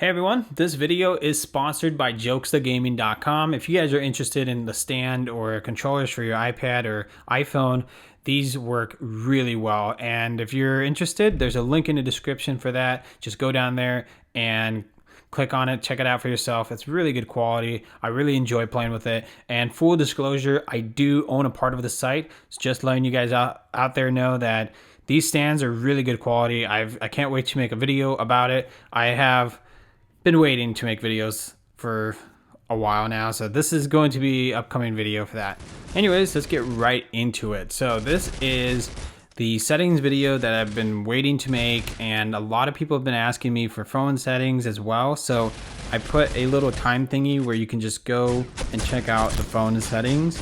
Hey everyone, this video is sponsored by jokestagaming.com. If you guys are interested in the stand or controllers for your iPad or iPhone, these work really well. And if you're interested, there's a link in the description for that. Just go down there and click on it, check it out for yourself. It's really good quality. I really enjoy playing with it. And full disclosure, I do own a part of the site. It's just letting you guys out there know that these stands are really good quality. I can't wait to make a video about it. I have been waiting to make videos for a while now, so this is going to be upcoming video for that. Anyways, let's get right into it. So this is the settings video that I've been waiting to make, and a lot of people have been asking me for phone settings as well. So I put a little time thingy where you can just go and check out the phone settings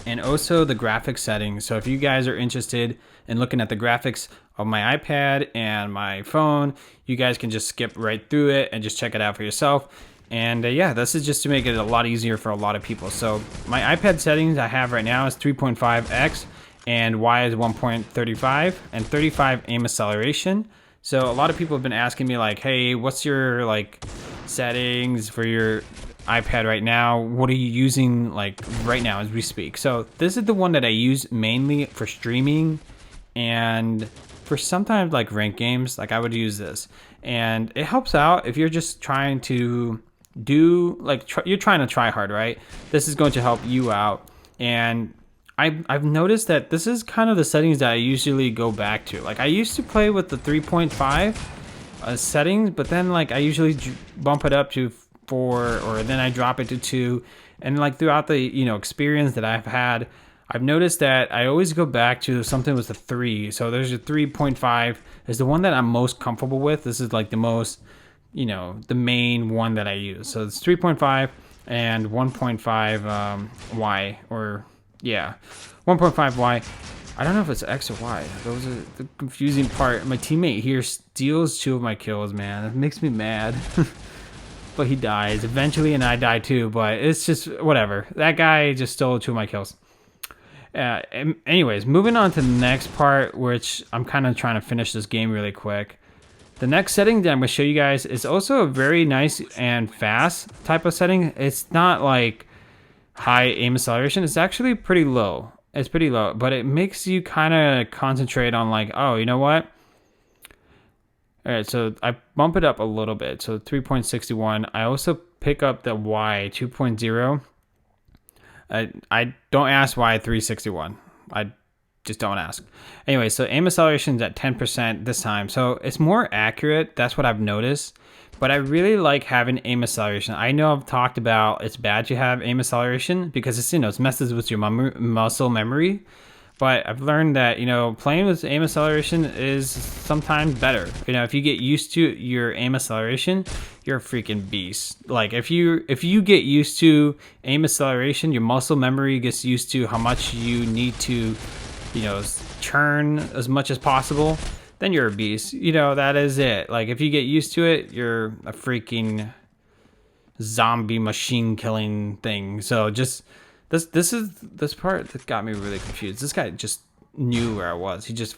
and also the graphics settings. So if you guys are interested in looking at the graphics of my iPad and my phone, you guys can just skip right through it and just check it out for yourself. And yeah, this is just to make it a lot easier for a lot of people. So my iPad settings I have right now is 3.5x and Y is 1.35 and 35 aim acceleration. So a lot of people have been asking me like, hey, what's your like settings for your iPad right now? What are you using like right now as we speak? So this is the one that I use mainly for streaming and for sometimes like ranked games. Like I would use this, and it helps out if you're just trying to do like you're trying to try hard, right? This is going to help you out. And I've noticed that this is kind of the settings that I usually go back to. Like I used to play with the 3.5 settings, but then like I usually bump it up to 4, or then I drop it to 2. And like throughout the experience that I've had, I've noticed that I always go back to something with a 3. So there's a 3.5 is the one that I'm most comfortable with. This is like the most, the main one that I use. So it's 3.5 and 1.5 Y, or yeah, 1.5 Y. I don't know if it's X or Y. Those are the confusing part. My teammate here steals 2 of my kills, man. It makes me mad. But he dies eventually, and I die too. But it's just whatever. That guy just stole 2 of my kills. Anyways, moving on to the next part, which I'm kind of trying to finish this game really quick. The next setting that I'm going to show you guys is also a very nice and fast type of setting. It's not like high aim acceleration. It's actually pretty low. It's pretty low, but it makes you kind of concentrate on like, oh, you know what? All right, so I bump it up a little bit. So 3.61. I also pick up the Y 2.0. I don't ask why 361. I just don't ask. Anyway, so aim acceleration is at 10% this time. So it's more accurate. That's what I've noticed. But I really like having aim acceleration. I know I've talked about it's bad to have aim acceleration because it's, it messes with your muscle memory. But I've learned that, playing with aim acceleration is sometimes better. If you get used to your aim acceleration, you're a freaking beast. Like if you get used to aim acceleration, your muscle memory gets used to how much you need to, churn as much as possible, then you're a beast. That is it. Like if you get used to it, you're a freaking zombie machine killing thing. So just this part that got me really confused. This guy just knew where I was. He just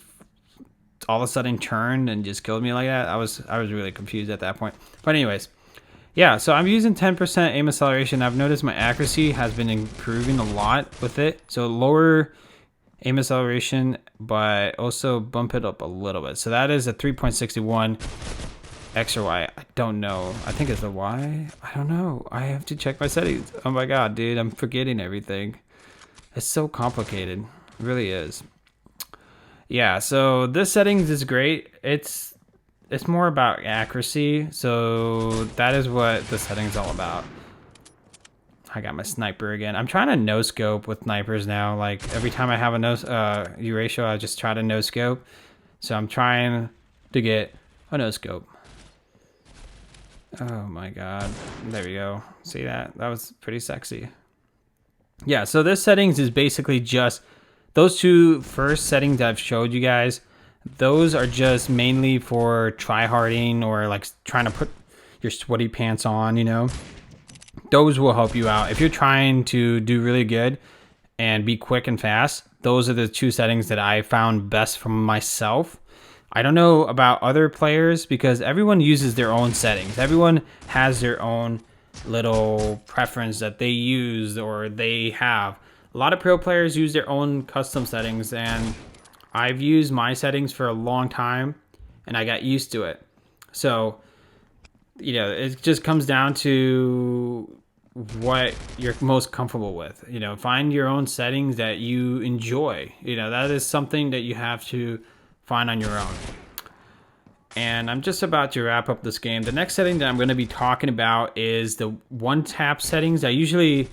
all of a sudden turned and just killed me like that. I was really confused at that point. But anyways, yeah, so I'm using 10% aim acceleration. I've noticed my accuracy has been improving a lot with it. So lower aim acceleration, but also bump it up a little bit. So that is a 3.61 X or Y. I don't know. I think it's the Y. I don't know. I have to check my settings. Oh my god, dude, I'm forgetting everything. It's so complicated. It really is. Yeah, so this settings is great. It's more about accuracy. So that is what the settings all about. I got my sniper again. I'm trying to no scope with snipers now. Like every time I have a ratio, I just try to no scope. So I'm trying to get a no scope. Oh my god. There we go. See that? That was pretty sexy. Yeah, so this settings is basically just those 2 first settings that I've showed you guys. Those are just mainly for tryharding or like trying to put your sweaty pants on, Those will help you out. If you're trying to do really good and be quick and fast, those are the 2 settings that I found best for myself. I don't know about other players because everyone uses their own settings. Everyone has their own little preference that they use or they have. A lot of pro players use their own custom settings, and I've used my settings for a long time and I got used to it. So, it just comes down to what you're most comfortable with. Find your own settings that you enjoy. That is something that you have to find on your own. And I'm just about to wrap up this game. The next setting that I'm going to be talking about is the one tap settings. I usually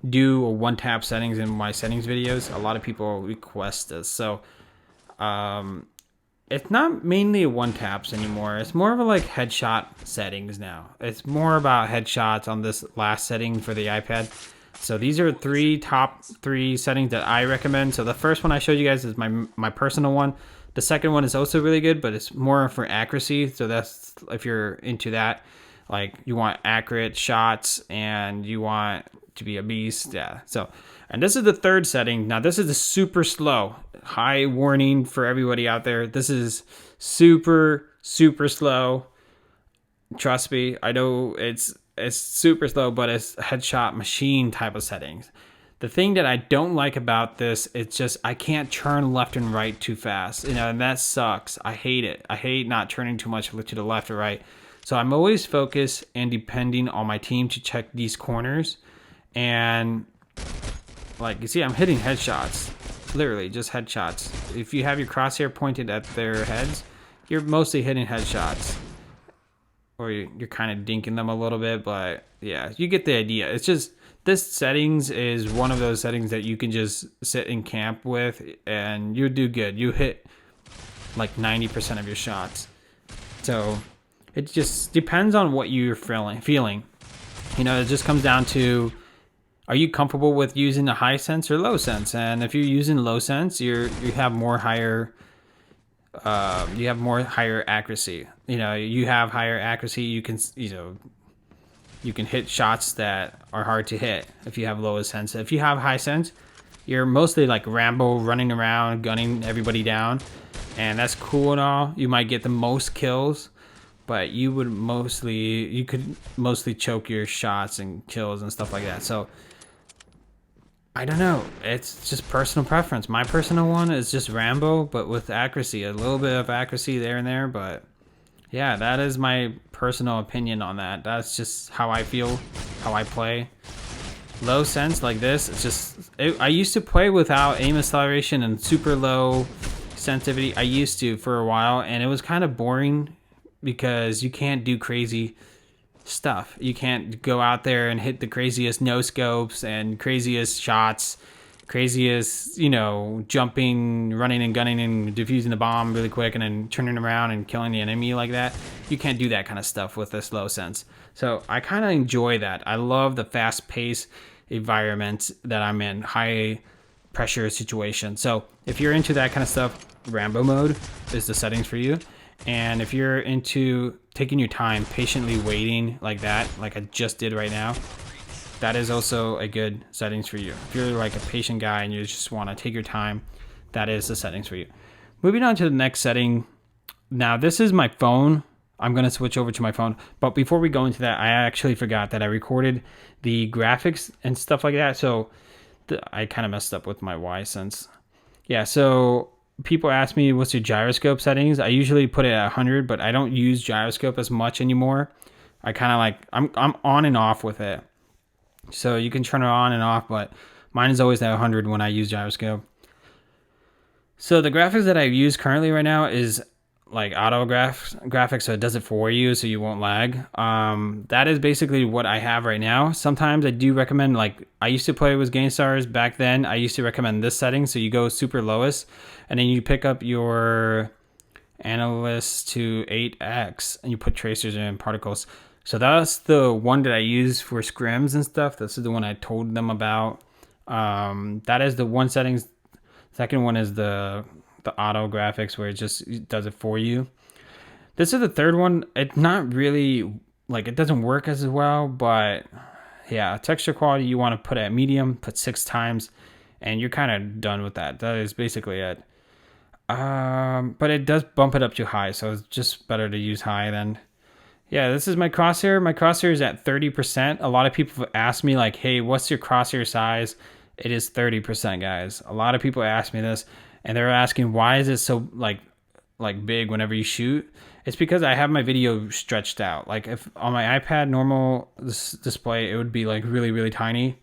do a one tap settings in my settings videos. A lot of people request this. So it's not mainly one taps anymore. It's more of a like headshot settings now. It's more about headshots on this last setting for the iPad. So these are top three settings that I recommend. So the first one I showed you guys is my personal one. The second one is also really good, but it's more for accuracy. So that's if you're into that, like you want accurate shots and you want to be a beast. Yeah. So, and this is the third setting. Now this is the super slow. High warning for everybody out there. This is super, super slow. Trust me. I know it's super slow, but it's a headshot machine type of settings. The thing that I don't like about this, it's just I can't turn left and right too fast, and that sucks. I hate it. I hate not turning too much to the left or right. So I'm always focused and depending on my team to check these corners. And like you see, I'm hitting headshots, literally just headshots. If you have your crosshair pointed at their heads, you're mostly hitting headshots. Or you're kind of dinking them a little bit, but yeah, you get the idea. It's just, this settings is one of those settings that you can just sit in camp with and you do good. You hit like 90% of your shots. So it just depends on what you're feeling. It just comes down to, are you comfortable with using the high sense or low sense? And if you're using low sense, you have more higher accuracy. You have higher accuracy. You can hit shots that are hard to hit if you have low sense. If you have high sense, you're mostly like Rambo, running around, gunning everybody down, and that's cool and all. You might get the most kills, but you could mostly choke your shots and kills and stuff like that. So I don't know. It's just personal preference. My personal one is just Rambo, but with accuracy, a little bit of accuracy there and there. But yeah, that is my personal opinion on that. That's just how I feel, how I play. Low sense like this, it's just, I used to play without aim acceleration and super low sensitivity. I used to for a while, and it was kind of boring because you can't do crazy stuff. You can't go out there and hit the craziest no scopes and craziest shots, craziest, jumping, running and gunning and defusing the bomb really quick and then turning around and killing the enemy like that. You can't do that kind of stuff with this low sense. So I kind of enjoy that. I love the fast paced environment that I'm in, high pressure situation. So if you're into that kind of stuff, Rambo mode is the settings for you. And if you're into taking your time, patiently waiting like that, like I just did right now, that is also a good settings for you. If you're like a patient guy and you just want to take your time, that is the settings for you. Moving on to the next setting. Now, this is my phone. I'm going to switch over to my phone. But before we go into that, I actually forgot that I recorded the graphics and stuff like that. So I kind of messed up with my Y sense. Yeah, so people ask me what's your gyroscope settings. I usually put it at 100, but I don't use gyroscope as much anymore. I kind of like, I'm on and off with it. So you can turn it on and off, but mine is always at 100 when I use gyroscope. So the graphics that I use currently right now is like auto graphics, so it does it for you so you won't lag. That is basically what I have right now. Sometimes I do recommend, like I used to play with GameStars back then, I used to recommend this setting. So you go super lowest and then you pick up your analyst to 8x and you put tracers and particles. So that's the one that I use for scrims and stuff. This is the one I told them about. That is the one settings. Second one is the auto graphics where it just does it for you. This is the third one. It's not really like, it doesn't work as well, but yeah, texture quality you want to put at medium, put 6 times, and you're kind of done with that. That is basically it. But it does bump it up to high, so it's just better to use high then. Yeah, this is my crosshair. My crosshair is at 30%. A lot of people have asked me like, hey, what's your crosshair size? It is 30%, guys. A lot of people ask me this, and they're asking, why is it so like big whenever you shoot? It's because I have my video stretched out. Like if on my iPad normal display, it would be like really, really tiny.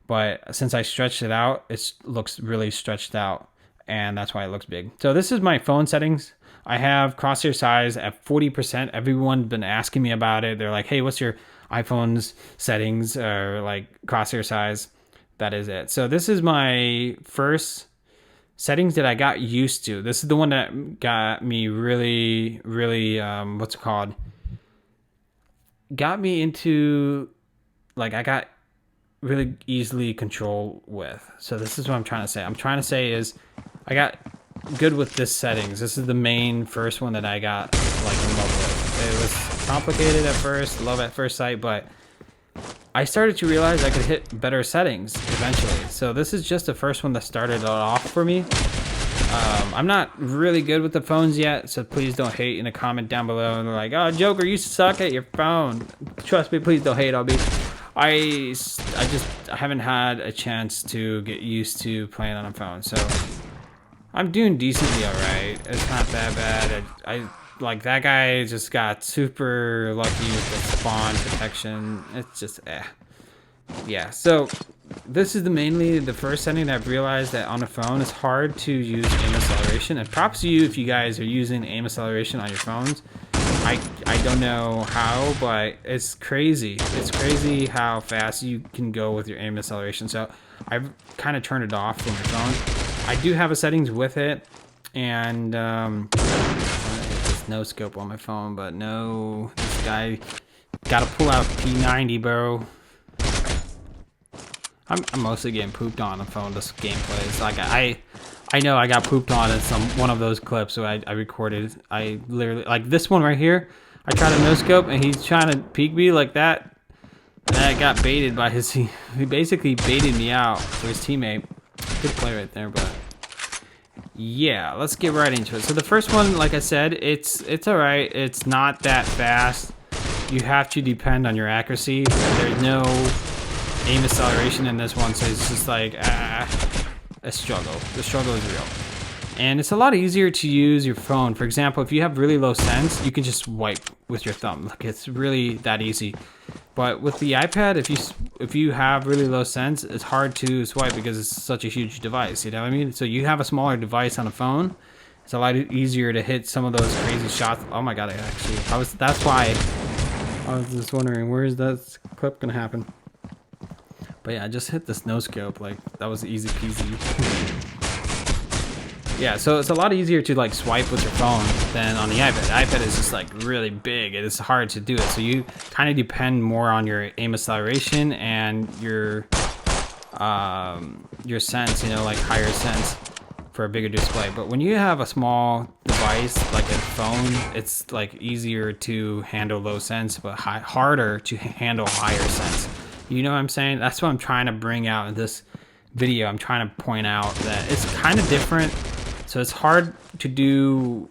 But since I stretched it out, it looks really stretched out, and that's why it looks big. So this is my phone settings. I have crosshair size at 40%. Everyone's been asking me about it. They're like, hey, what's your iPhone's settings or like crosshair size? That is it. So this is my first settings that I got used to. This is the one that got me really, really, what's it called? Got me into, like, I got really easily control with. So this is what I'm trying to say. I'm trying to say is I got good with this settings. This is the main first one that I got like in love with. It was complicated at first, love at first sight, but I started to realize I could hit better settings eventually. So this is just the first one that started it off for me. I'm not really good with the phones yet, so please don't hate in a comment down below and they're like, oh, Joker, you suck at your phone. Trust me, please don't hate on me. I haven't had a chance to get used to playing on a phone, so I'm doing decently alright. It's not that bad. I like that guy just got super lucky with the spawn protection. It's just yeah, so this is mainly the first setting that I've realized that on a phone it's hard to use aim acceleration. And props to you if you guys are using aim acceleration on your phones. I don't know how, but it's crazy. It's crazy how fast you can go with your aim acceleration. So I've kind of turned it off from my phone. I do have a settings with it, and there's no scope on my phone, but no, this guy gotta pull out P90, bro. I'm mostly getting pooped on the phone. This gameplay is like I know I got pooped on in one of those clips so I recorded. I literally, like this one right here, I tried a no scope and he's trying to peek me like that, and I got baited by he basically baited me out for his teammate. Good play right there, but yeah, let's get right into it. So the first one, like I said, it's all right. It's not that fast. You have to depend on your accuracy. There's no aim acceleration in this one, so it's just like a struggle. The struggle is real, and it's a lot easier to use your phone. For example, if you have really low sense, you can just wipe with your thumb. Like, it's really that easy. But with the iPad, if you have really low sense, it's hard to swipe because it's such a huge device. You know what I mean? So you have a smaller device on a phone, it's a lot easier to hit some of those crazy shots. Oh my god! That's why I was just wondering, where is that clip gonna happen? But yeah, I just hit this no scope, like that was easy peasy. Yeah, so it's a lot easier to like swipe with your phone than on the iPad. The iPad is just like really big. It is hard to do it. So you kind of depend more on your aim acceleration and your sense, you know, like higher sense for a bigger display. But when you have a small device like a phone, it's like easier to handle low sense, but harder to handle higher sense. You know what I'm saying? That's what I'm trying to bring out in this video. I'm trying to point out that it's kind of different. So it's hard to do.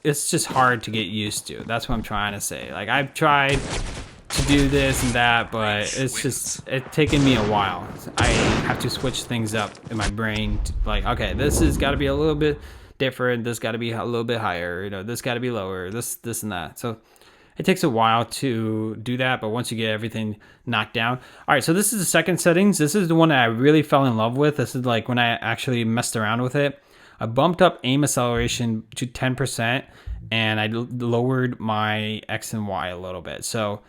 It's just hard to get used to. That's what I'm trying to say. Like, I've tried to do this and that, but it's taken me a while. I have to switch things up in my brain. Like, okay, this has got to be a little bit different. This got to be a little bit higher. You know, this got to be lower. This and that. So it takes a while to do that, but once you get everything knocked down. All right, so this is the second settings. This is the one that I really fell in love with. This is like when I actually messed around with it. I bumped up aim acceleration to 10%, and I lowered my X and Y a little bit. So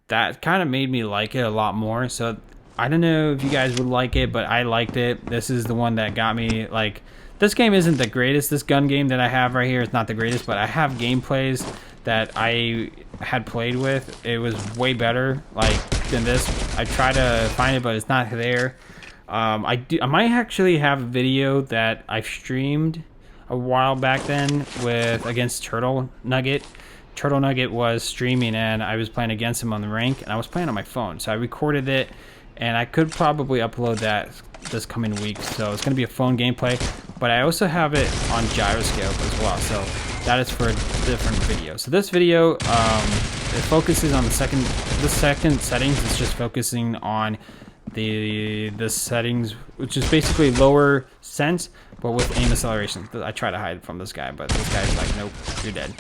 that kind of made me like it a lot more. So I don't know if you guys would like it, but I liked it. This is the one that got me, like, this game isn't the greatest. This gun game that I have right here is not the greatest, but I have gameplays that I had played with. It was way better, like, than this. I tried to find it, but it's not there. I might actually have a video that I've streamed a while back then against Turtle Nugget. Turtle Nugget was streaming and I was playing against him on the rank, and I was playing on my phone. So I recorded it, and I could probably upload that this coming week. So it's going to be a phone gameplay. but I also have it on gyroscope as well. So that is for a different video. So this video, it focuses on the second settings. It's just focusing on the settings, which is basically lower sense, but with aim acceleration. I try to hide from this guy, but this guy's like, nope, you're dead.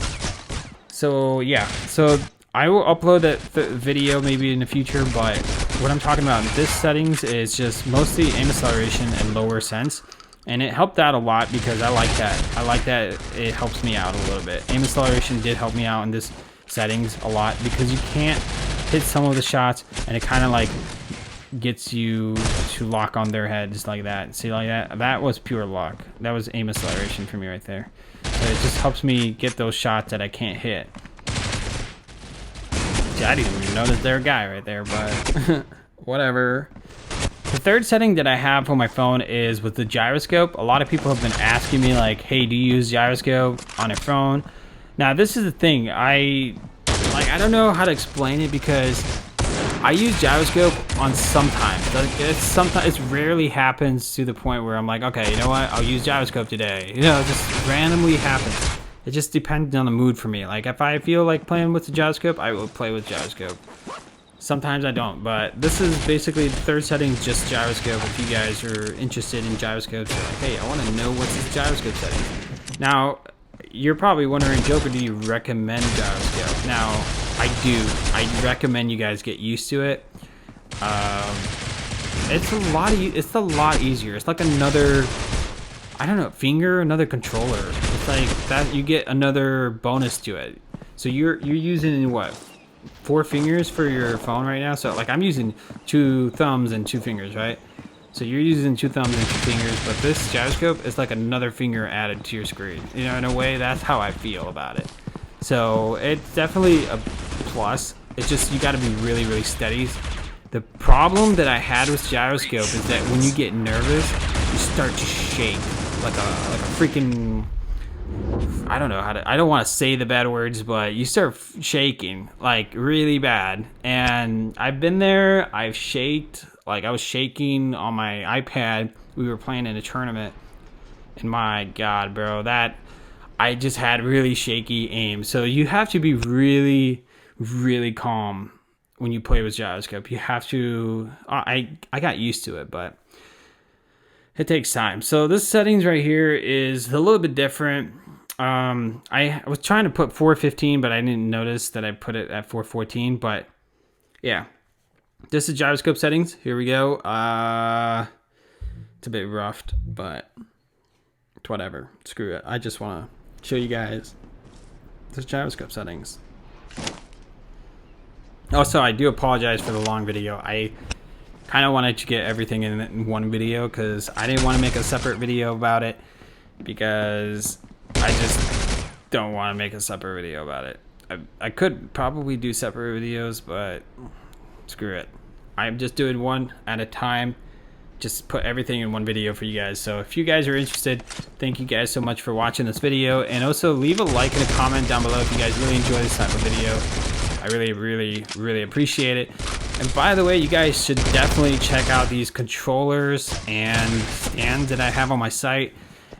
So yeah, so I will upload that video maybe in the future, but what I'm talking about in this settings is just mostly aim acceleration and lower sense. And it helped out a lot because I like that. I like that it helps me out a little bit. Aim acceleration did help me out in this settings a lot because you can't hit some of the shots and it kind of like gets you to lock on their head just like that. See, like that? That was pure luck. That was aim acceleration for me right there. So it just helps me get those shots that I can't hit. See, I didn't even notice their guy right there, but whatever. The third setting that I have on my phone is with the gyroscope. A lot of people have been asking me like, hey, do you use gyroscope on your phone? Now, this is the thing. I don't know how to explain it because I use gyroscope on sometimes. Like it rarely happens to the point where I'm like, okay, you know what? I'll use gyroscope today. You know, it just randomly happens. It just depends on the mood for me. Like if I feel like playing with the gyroscope, I will play with gyroscope. Sometimes I don't, but this is basically the third setting, just gyroscope. If you guys are interested in gyroscopes, you're like, hey, I want to know what's this gyroscope setting. Now, you're probably wondering, Joker, do you recommend gyroscope? Now, I do. I recommend you guys get used to it. It's a lot easier. It's like another, I don't know, another controller. It's like that. You get another bonus to it. So you're using what? 4 fingers for your phone right now. So like I'm using 2 thumbs and 2 fingers, right? So you're using 2 thumbs and 2 fingers, but this gyroscope is like another finger added to your screen. You know, in a way, that's how I feel about it. So it's definitely a plus. It's just you got to be really, really steady. The problem that I had with gyroscope is that when you get nervous, you start to shake like a freaking, I don't know how to, I don't want to say the bad words, but you start shaking like really bad. And I've been there, I've shaked, like I was shaking on my iPad. We were playing in a tournament and my God, bro, that I just had really shaky aim. So you have to be really, really calm when you play with gyroscope. You have to, I got used to it, but it takes time. So this settings right here is a little bit different. I was trying to put 415, but I didn't notice that I put it at 414. But yeah, this is gyroscope settings. Here we go. It's a bit roughed, but it's whatever. Screw it. I just want to show you guys this gyroscope settings. Also, I do apologize for the long video. I kind of wanted to get everything in one video because I didn't want to make a separate video about it because I just don't want to make a separate video about it. I could probably do separate videos, but screw it. I'm just doing one at a time. Just put everything in one video for you guys. So if you guys are interested, thank you guys so much for watching this video. And also leave a like and a comment down below if you guys really enjoy this type of video. I really, really, really appreciate it. And by the way, you guys should definitely check out these controllers and stands that I have on my site.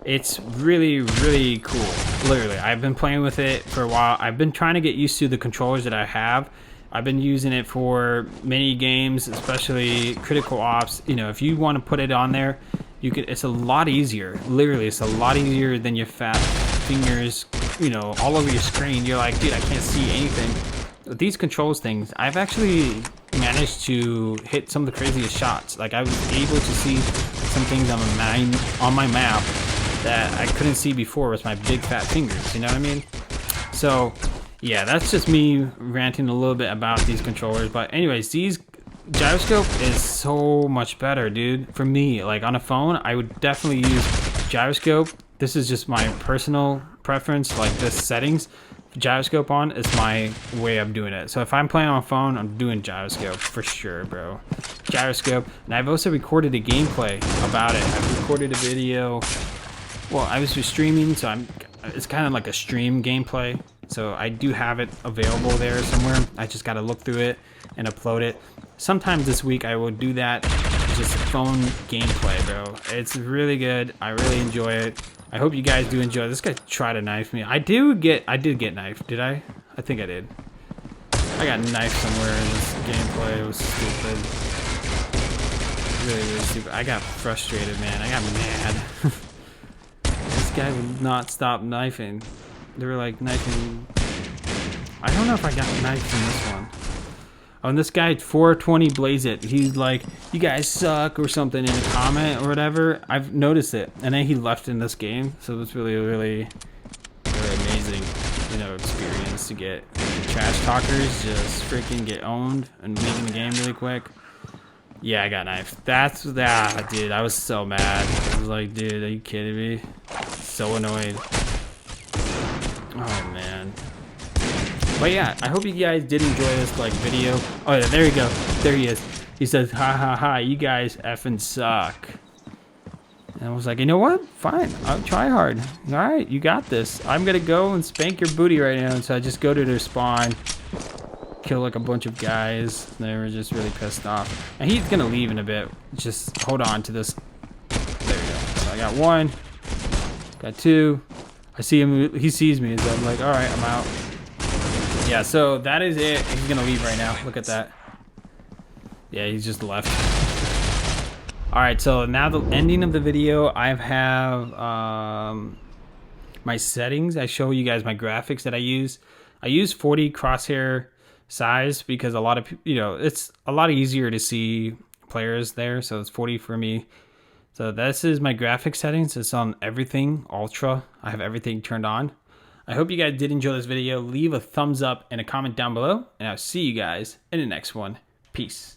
It's really, really cool. Literally, I've been playing with it for a while. I've been trying to get used to the controllers that I have. I've been using it for many games, especially Critical Ops. You know, if you want to put it on there, you could. It's a lot easier. Literally, it's a lot easier than your fat fingers, you know, all over your screen. You're like, dude, I can't see anything. With these controls things, I've actually managed to hit some of the craziest shots. Like I was able to see some things on my map that I couldn't see before with my big fat fingers. You know what I mean? So yeah, that's just me ranting a little bit about these controllers. But anyways, these gyroscope is so much better, dude. For me, like on a phone, I would definitely use gyroscope. This is just my personal preference, like this settings. Gyroscope on is my way of doing it. So if I'm playing on a phone, I'm doing gyroscope for sure, bro. Gyroscope. And I've also recorded a gameplay about it. I've recorded a video. Well, I was just streaming, so it's kind of like a stream gameplay. So I do have it available there somewhere. I just got to look through it and upload it. Sometime this week I will do that. just phone gameplay, bro. It's really good. I really enjoy it. I hope you guys do enjoy it. This guy tried to knife me. I did get knifed. Did I? I think I did. I got knifed somewhere in this gameplay. It was stupid. Really, really stupid. I got frustrated, man. I got mad. This guy would not stop knifing. They were like knifing. I don't know if I got knifed in this one. Oh, and this guy 420 Blaze It. He's like, "You guys suck" or something in a comment or whatever. I've noticed it, and then he left in this game. So it's really, really, really amazing, you know, experience to get. Trash talkers just freaking get owned and leaving the game really quick. Yeah, I got knifed. That's that, dude. I was so mad. I was like, dude, are you kidding me? So annoyed. Oh man. But yeah, I hope you guys did enjoy this like video. Oh yeah, there you go. There he is. He says, "Ha ha ha, you guys effing suck." And I was like, you know what? Fine, I'll try hard. All right, you got this. I'm gonna go and spank your booty right now. And so I just go to their spawn, kill like a bunch of guys. They were just really pissed off. And he's gonna leave in a bit. Just hold on to this. There we go. So I got one, got two. I see him, he sees me, so I'm like, all right, I'm out. Yeah, so that is it. He's gonna leave right now. Look at that. Yeah, he's just left. Alright, so now the ending of the video, I have my settings. I show you guys my graphics that I use. I use 40 crosshair size because a lot of, you know, it's a lot easier to see players there. So it's 40 for me. So this is my graphic settings. It's on everything, ultra. I have everything turned on. I hope you guys did enjoy this video. Leave a thumbs up and a comment down below. And I'll see you guys in the next one. Peace.